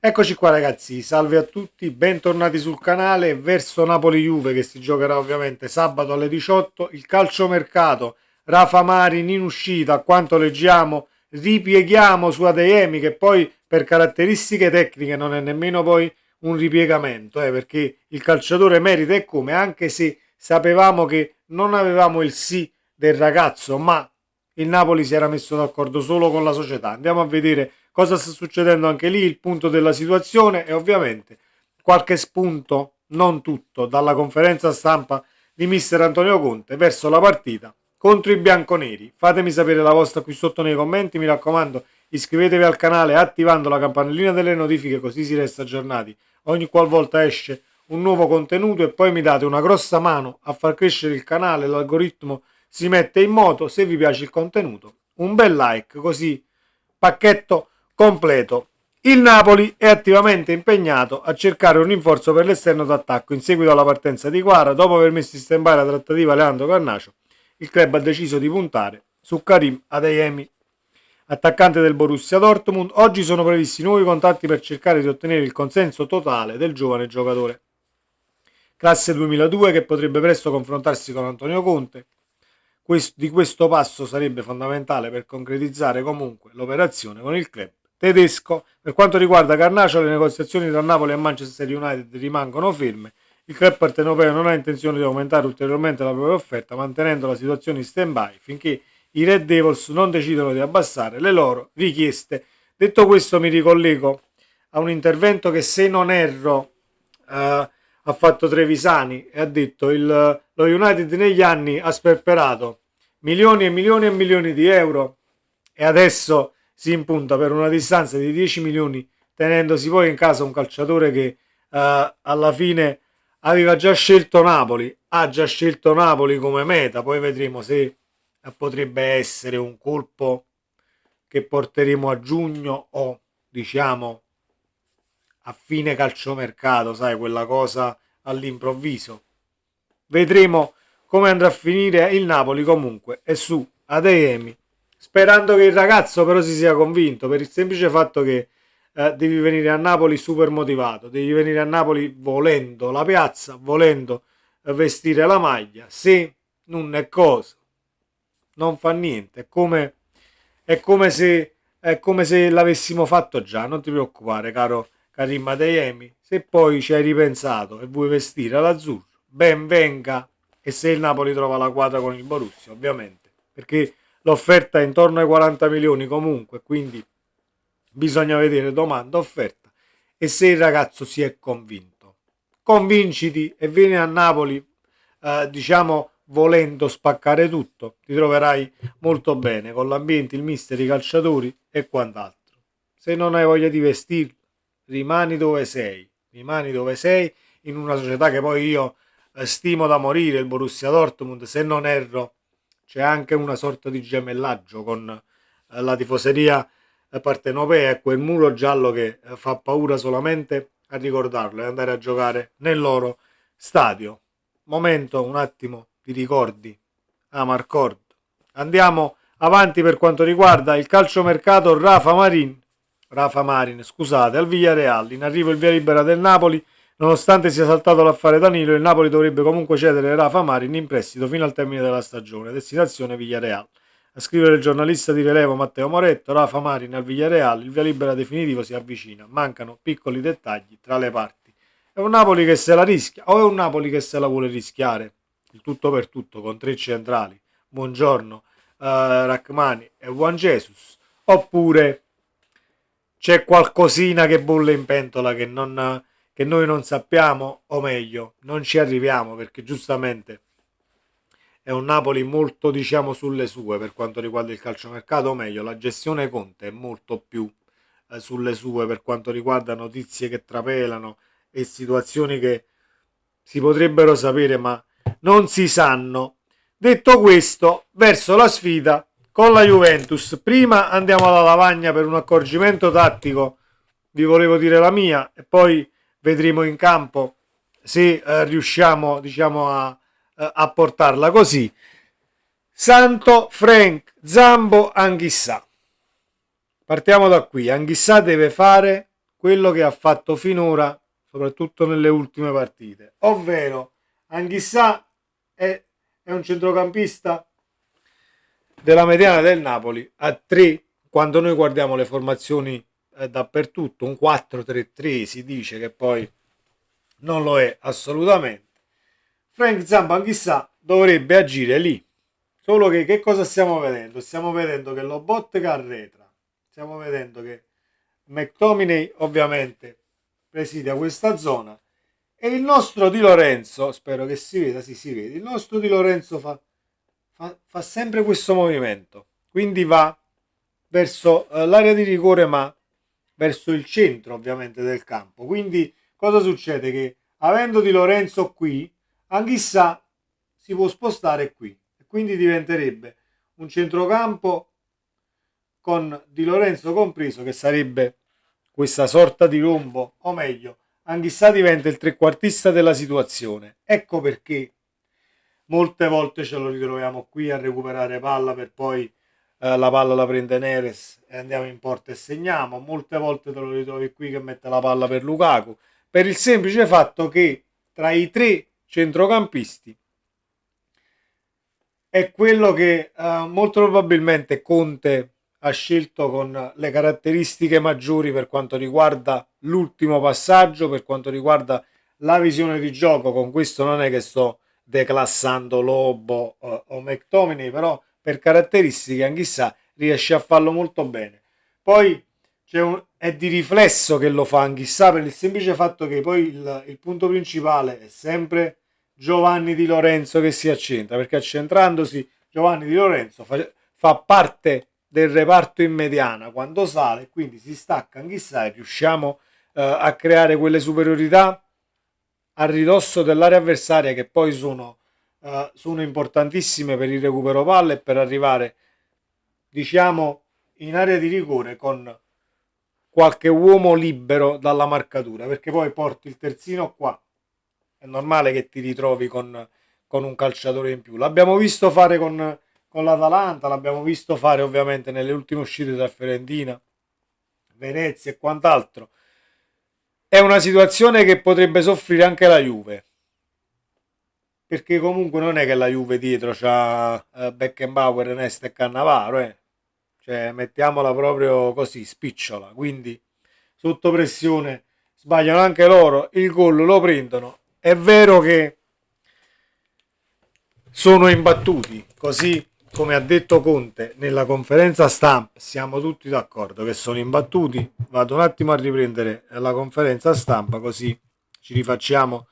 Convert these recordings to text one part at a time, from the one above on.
Eccoci qua ragazzi, salve a tutti, bentornati sul canale. Verso Napoli-Juve che si giocherà ovviamente sabato alle 18, il calciomercato, Rafa Marin in uscita, a quanto leggiamo ripieghiamo su Adeyemi che poi per caratteristiche tecniche non è nemmeno poi un ripiegamento, perché il calciatore merita e come, anche se sapevamo che non avevamo il sì del ragazzo, ma il Napoli si era messo d'accordo solo con la società. Andiamo a vedere cosa sta succedendo anche lì, il punto della situazione e ovviamente qualche spunto, non tutto, dalla conferenza stampa di mister Antonio Conte verso la partita contro i bianconeri. Fatemi sapere la vostra qui sotto nei commenti, mi raccomando, iscrivetevi al canale attivando la campanellina delle notifiche così si resta aggiornati ogni qualvolta esce un nuovo contenuto e poi mi date una grossa mano a far crescere il canale, l'algoritmo si mette in moto. Se vi piace il contenuto, un bel like, così pacchetto completo. Il Napoli è attivamente impegnato a cercare un rinforzo per l'esterno d'attacco in seguito alla partenza di Quara. Dopo aver messo in stand-by la trattativa Leandro Garnacio, il club ha deciso di puntare su Karim Adeyemi, attaccante del Borussia Dortmund. Oggi sono previsti nuovi contatti per cercare di ottenere il consenso totale del giovane giocatore. Classe 2002 che potrebbe presto confrontarsi con Antonio Conte. Di questo passo sarebbe fondamentale per concretizzare comunque l'operazione con il club tedesco. Per quanto riguarda Garnacio, le negoziazioni tra Napoli e Manchester United rimangono ferme. Il club partenopeo non ha intenzione di aumentare ulteriormente la propria offerta, mantenendo la situazione in stand-by finché i Red Devils non decidono di abbassare le loro richieste. Detto questo, mi ricollego a un intervento che, se non erro, ha fatto Trevisani e ha detto lo United negli anni ha sperperato milioni e milioni e milioni di euro e adesso si impunta per una distanza di 10 milioni, tenendosi poi in casa un calciatore che alla fine aveva già scelto Napoli, ha già scelto Napoli come meta. Poi vedremo se potrebbe essere un colpo che porteremo a giugno o diciamo a fine calciomercato, sai, quella cosa all'improvviso. Vedremo come andrà a finire. Il Napoli comunque è su Adeyemi, sperando che il ragazzo però si sia convinto, per il semplice fatto che devi venire a Napoli super motivato, devi venire a Napoli volendo la piazza, volendo vestire la maglia. Se non è cosa, non fa niente, è come se l'avessimo fatto già. Non ti preoccupare, caro Karim Adeyemi, se poi ci hai ripensato e vuoi vestire l'azzurro, ben venga. E se il Napoli trova la quadra con il Borussia, ovviamente, perché l'offerta è intorno ai 40 milioni comunque, quindi bisogna vedere domanda offerta e se il ragazzo si è convinto. Convinciti e vieni a Napoli, diciamo volendo spaccare tutto, ti troverai molto bene con l'ambiente, il mister, i calciatori e quant'altro. Se non hai voglia di vestirlo, rimani dove sei in una società che poi io stimo da morire, il Borussia Dortmund. Se non erro c'è anche una sorta di gemellaggio con la tifoseria partenopea e quel muro giallo che fa paura solamente a ricordarlo e andare a giocare nel loro stadio. Momento un attimo di ricordi a Marcord. Andiamo avanti per quanto riguarda il calciomercato. Rafa Marin, scusate, al Villarreal. In arrivo il via libera del Napoli. Nonostante sia saltato l'affare Danilo, il Napoli dovrebbe comunque cedere Rafa Marin in prestito fino al termine della stagione. Destinazione Villarreal. A scrivere il giornalista di rilievo Matteo Moretto, Rafa Marin al Villarreal, il via libera definitivo si avvicina. Mancano piccoli dettagli tra le parti. È un Napoli che se la rischia o è un Napoli che se la vuole rischiare? Il tutto per tutto con tre centrali, Buongiorno, Rachmani e Juan Jesus, oppure c'è qualcosina che bolle in pentola che noi non sappiamo, o meglio non ci arriviamo, perché giustamente è un Napoli molto, diciamo, sulle sue per quanto riguarda il calciomercato, o meglio la gestione Conte è molto più sulle sue per quanto riguarda notizie che trapelano e situazioni che si potrebbero sapere ma non si sanno. Detto questo, verso la sfida con la Juventus, prima andiamo alla lavagna per un accorgimento tattico, vi volevo dire la mia e poi vedremo in campo se riusciamo, diciamo, a portarla così. Santo, Frank, Zambo, Anghissà. Partiamo da qui. Anghissà deve fare quello che ha fatto finora, soprattutto nelle ultime partite, ovvero Anghissà è un centrocampista della mediana del Napoli a 3, quando noi guardiamo le formazioni dappertutto, un 4-3-3 si dice, che poi non lo è assolutamente. Frank Zampa chissà dovrebbe agire lì, solo che cosa stiamo vedendo? Stiamo vedendo che Lobotka arretra, stiamo vedendo che McTominay ovviamente presidia questa zona e il nostro Di Lorenzo, spero che si veda, sì, si vede, il nostro Di Lorenzo fa sempre questo movimento, quindi va verso l'area di rigore, ma verso il centro ovviamente del campo. Quindi cosa succede? Che avendo Di Lorenzo qui, Anghissà si può spostare qui e quindi diventerebbe un centrocampo con Di Lorenzo compreso, che sarebbe questa sorta di rombo, o meglio, Anghissà diventa il trequartista della situazione. Ecco perché molte volte ce lo ritroviamo qui a recuperare palla per poi la palla la prende Neres e andiamo in porta e segniamo. Molte volte te lo ritrovi qui che mette la palla per Lukaku, per il semplice fatto che tra i tre centrocampisti è quello che molto probabilmente Conte ha scelto con le caratteristiche maggiori per quanto riguarda l'ultimo passaggio, per quanto riguarda la visione di gioco. Con questo non è che sto declassando Lobo o McTominay, però per caratteristiche anch'essa riesce a farlo molto bene. Poi è di riflesso che lo fa anch'essa, per il semplice fatto che poi il punto principale è sempre Giovanni Di Lorenzo che si accentra, perché accentrandosi Giovanni Di Lorenzo fa parte del reparto in mediana quando sale, quindi si stacca anch'essa e riusciamo a creare quelle superiorità a ridosso dell'area avversaria che poi sono importantissime per il recupero palle e per arrivare, diciamo, in area di rigore con qualche uomo libero dalla marcatura, perché poi porti il terzino qua, è normale che ti ritrovi con un calciatore in più. L'abbiamo visto fare con l'Atalanta, l'abbiamo visto fare ovviamente nelle ultime uscite da Fiorentina, Venezia e quant'altro. È una situazione che potrebbe soffrire anche la Juve, perché comunque non è che la Juve dietro c'ha Beckenbauer, Nesta e Cannavaro, cioè mettiamola proprio così, spicciola, quindi sotto pressione sbagliano anche loro, il gol lo prendono. È vero che sono imbattuti, così come ha detto Conte nella conferenza stampa, siamo tutti d'accordo che sono imbattuti. Vado un attimo a riprendere la conferenza stampa così ci rifacciamo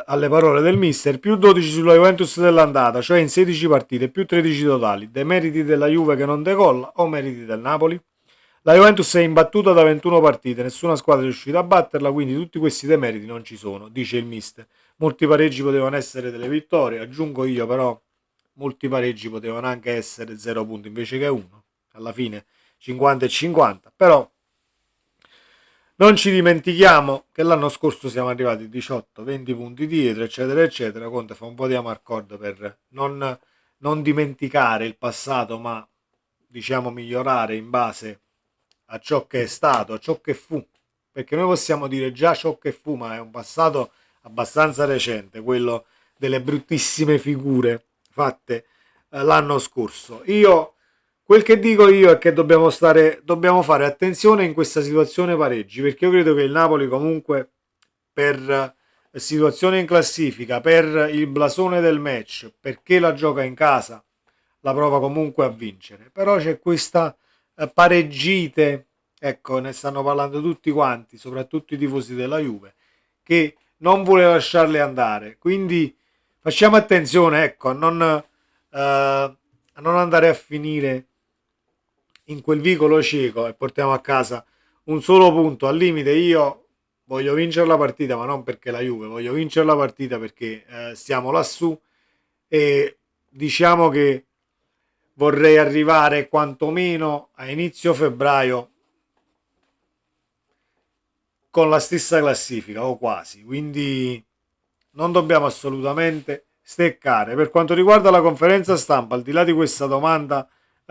alle parole del mister. Più 12 sulla Juventus dell'andata, cioè in 16 partite, più 13 totali. Dei meriti della Juve che non decolla o meriti del Napoli? La Juventus è imbattuta da 21 partite, nessuna squadra è riuscita a batterla, quindi tutti questi demeriti non ci sono, dice il mister. Molti pareggi potevano essere delle vittorie, aggiungo io però, molti pareggi potevano anche essere 0 punti invece che 1, alla fine 50 e 50, però non ci dimentichiamo che l'anno scorso siamo arrivati a 18-20 punti dietro, eccetera, eccetera. Conte fa un po' di amarcord per non dimenticare il passato, ma diciamo migliorare in base a ciò che è stato, a ciò che fu, perché noi possiamo dire già ciò che fu, ma è un passato abbastanza recente, quello delle bruttissime figure fatte l'anno scorso. Quel che dico io è che dobbiamo fare attenzione in questa situazione pareggi, perché io credo che il Napoli comunque per situazione in classifica, per il blasone del match, perché la gioca in casa, la prova comunque a vincere. Però c'è questa pareggite, ecco, ne stanno parlando tutti quanti, soprattutto i tifosi della Juve, che non vuole lasciarle andare. Quindi facciamo attenzione, ecco, a non andare a finire in quel vicolo cieco e portiamo a casa un solo punto. Al limite io voglio vincere la partita, ma non perché la Juve, voglio vincere la partita perché stiamo lassù e diciamo che vorrei arrivare quantomeno a inizio febbraio con la stessa classifica o quasi, quindi non dobbiamo assolutamente steccare. Per quanto riguarda la conferenza stampa, al di là di questa domanda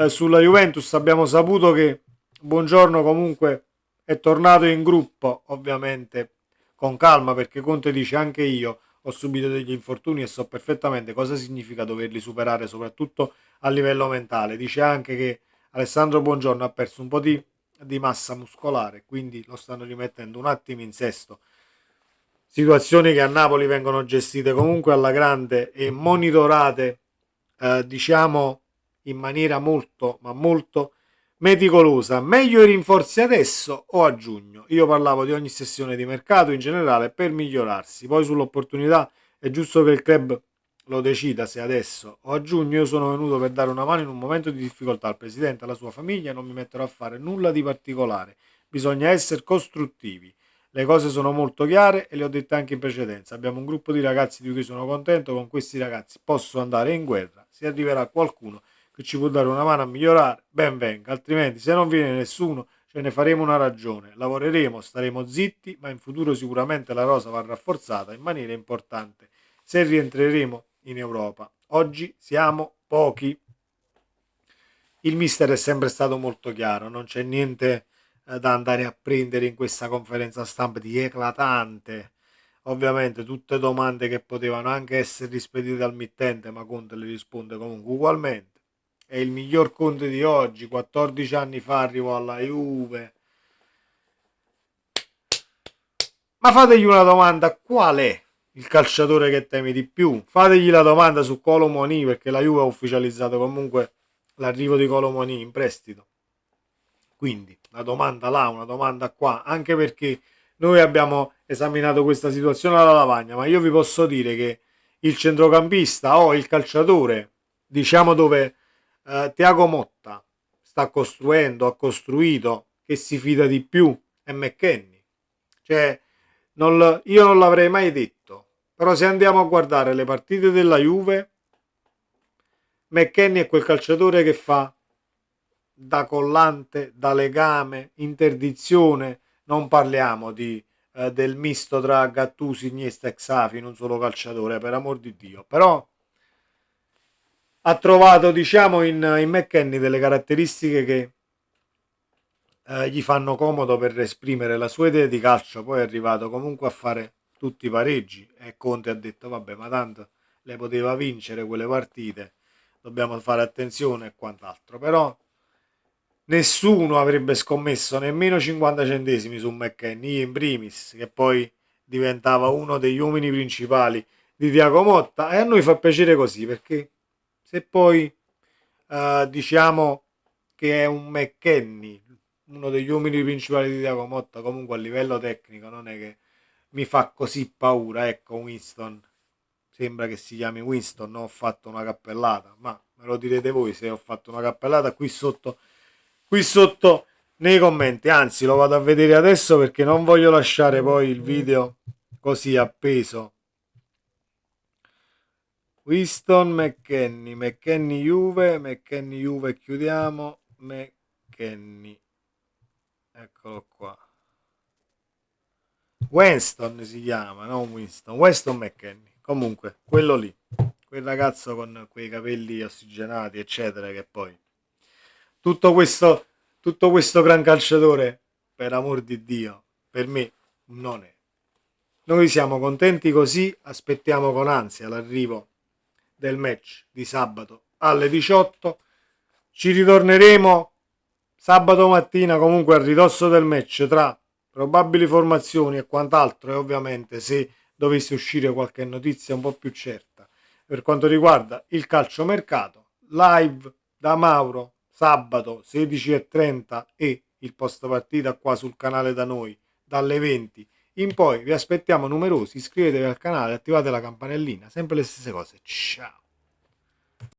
sulla Juventus, abbiamo saputo che Buongiorno comunque è tornato in gruppo, ovviamente con calma, perché Conte dice anche io ho subito degli infortuni e so perfettamente cosa significa doverli superare, soprattutto a livello mentale. Dice anche che Alessandro Buongiorno ha perso un po' di massa muscolare, quindi lo stanno rimettendo un attimo in sesto. Situazioni che a Napoli vengono gestite comunque alla grande e monitorate, diciamo, in maniera molto, ma molto meticolosa. Meglio i rinforzi adesso o a giugno? Io parlavo di ogni sessione di mercato in generale per migliorarsi. Poi sull'opportunità è giusto che il club lo decida se adesso o a giugno. Io sono venuto per dare una mano in un momento di difficoltà al presidente e alla sua famiglia, non mi metterò a fare nulla di particolare. Bisogna essere costruttivi. Le cose sono molto chiare e le ho dette anche in precedenza. Abbiamo un gruppo di ragazzi di cui sono contento, con questi ragazzi posso andare in guerra, se arriverà qualcuno che ci può dare una mano a migliorare, ben venga, altrimenti se non viene nessuno ce ne faremo una ragione, lavoreremo, staremo zitti, ma in futuro sicuramente la rosa va rafforzata in maniera importante se rientreremo in Europa. Oggi siamo pochi. Il mister è sempre stato molto chiaro, non c'è niente da andare a prendere in questa conferenza stampa di eclatante. Ovviamente tutte domande che potevano anche essere rispedite al mittente, ma Conte le risponde comunque ugualmente. È il miglior Conte di oggi, 14 anni fa arrivò alla Juve. Ma fategli una domanda, qual è il calciatore che temi di più? Fategli la domanda su Kolo Muani, perché la Juve ha ufficializzato comunque l'arrivo di Kolo Muani in prestito. Quindi una domanda là, una domanda qua, anche perché noi abbiamo esaminato questa situazione alla lavagna, ma io vi posso dire che il centrocampista o il calciatore, diciamo dove Thiago Motta sta costruendo, ha costruito, che si fida di più, è McKennie. Cioè, io non l'avrei mai detto, però se andiamo a guardare le partite della Juve, McKennie è quel calciatore che fa da collante, da legame, interdizione, non parliamo del misto tra Gattuso, Iniesta e Xavi, non solo calciatore, per amor di Dio, però ha trovato, diciamo, in McKennie delle caratteristiche che gli fanno comodo per esprimere la sua idea di calcio. Poi è arrivato comunque a fare tutti i pareggi e Conte ha detto vabbè, ma tanto le poteva vincere quelle partite, dobbiamo fare attenzione e quant'altro, però nessuno avrebbe scommesso nemmeno 50 centesimi su McKennie, in primis, che poi diventava uno degli uomini principali di Thiago Motta, e a noi fa piacere così, perché se poi diciamo che è un McKennie, uno degli uomini principali di Thiago Motta, comunque a livello tecnico non è che mi fa così paura. Ecco, Winston, sembra che si chiami Winston, non ho fatto una cappellata, ma me lo direte voi se ho fatto una cappellata qui sotto nei commenti. Anzi, lo vado a vedere adesso perché non voglio lasciare poi il video così appeso. Winston McKennie Juve, chiudiamo, McKennie, eccolo qua. Winston si chiama, non Winston, Winston McKennie, comunque quello lì, quel ragazzo con quei capelli ossigenati eccetera, che poi tutto questo gran calciatore, per amor di Dio, per me non è. Noi siamo contenti così, aspettiamo con ansia l'arrivo del match di sabato alle 18. Ci ritorneremo sabato mattina comunque a ridosso del match, tra probabili formazioni e quant'altro, e ovviamente se dovesse uscire qualche notizia un po' più certa per quanto riguarda il calciomercato, live da Mauro sabato 16:30 e il post partita qua sul canale da noi dalle 20 in poi. Vi aspettiamo numerosi, iscrivetevi al canale, attivate la campanellina, sempre le stesse cose. Ciao.